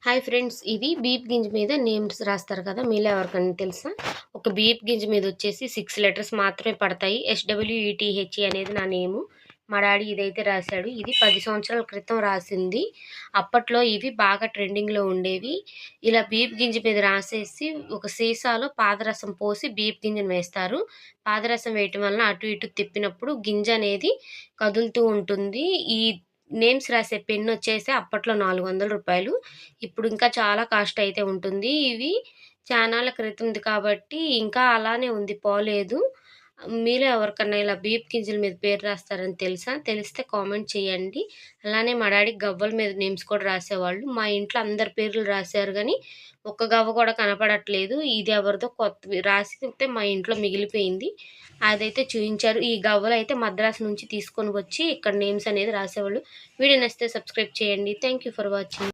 Hi friends, ఇది beep గింజ మీద నేమ్స్ రాస్తారు కదా, మీలో ఎవరికైనా తెలుసా? ఒక బీప్ గింజ మీద వచ్చేసి 6 లెటర్స్ మాత్రమే పడతాయి. SWETHE అనేది నా నేము. మా డాడీ ఇదైతే రాశాడు. ఇది 10 సంవత్సరాల క్రితం రాసింది. అప్పట్లో ఇవి బాగా ట్రెండింగ్లో ఉండేవి. ఇలా బీప్ గింజ మీద రాసేసి ఒక సీసాలో పాదరసం పోసి బీప్ గింజను వేస్తారు. పాదరసం వేయటం వలన అటు ఇటు తిప్పినప్పుడు గింజ అనేది కదులుతూ ఉంటుంది. ఈ నేమ్స్ రాసే పెన్ వచ్చేసి అప్పట్లో రూ. 400. ఇప్పుడు ఇంకా చాలా కాస్ట్ అయితే ఉంటుంది. ఇవి చానాళ్ళ క్రితంది కాబట్టి ఇంకా అలానే ఉంది, పోలేదు. మీలో ఎవరికన్నా ఇలా బీప్ గింజల మీద పేరు రాస్తారని తెలుసా? తెలిస్తే కామెంట్ చేయండి. అలానే మా డాడీ గవ్వల మీద నేమ్స్ కూడా రాసేవాళ్ళు. మా ఇంట్లో అందరి పేర్లు రాశారు గానీ, ఒక్క గవ్వ కూడా కనపడట్లేదు. ఇది ఎవరిదో కొత్తవి రాసితే మా ఇంట్లో మిగిలిపోయింది. అదైతే చూయించారు. ఈ గవ్వలైతే మద్రాసు నుంచి తీసుకొని వచ్చి ఇక్కడ నేమ్స్ అనేది రాసేవాళ్ళు. వీడియో నచ్చితే సబ్స్క్రైబ్ చేయండి. Thank you for watching.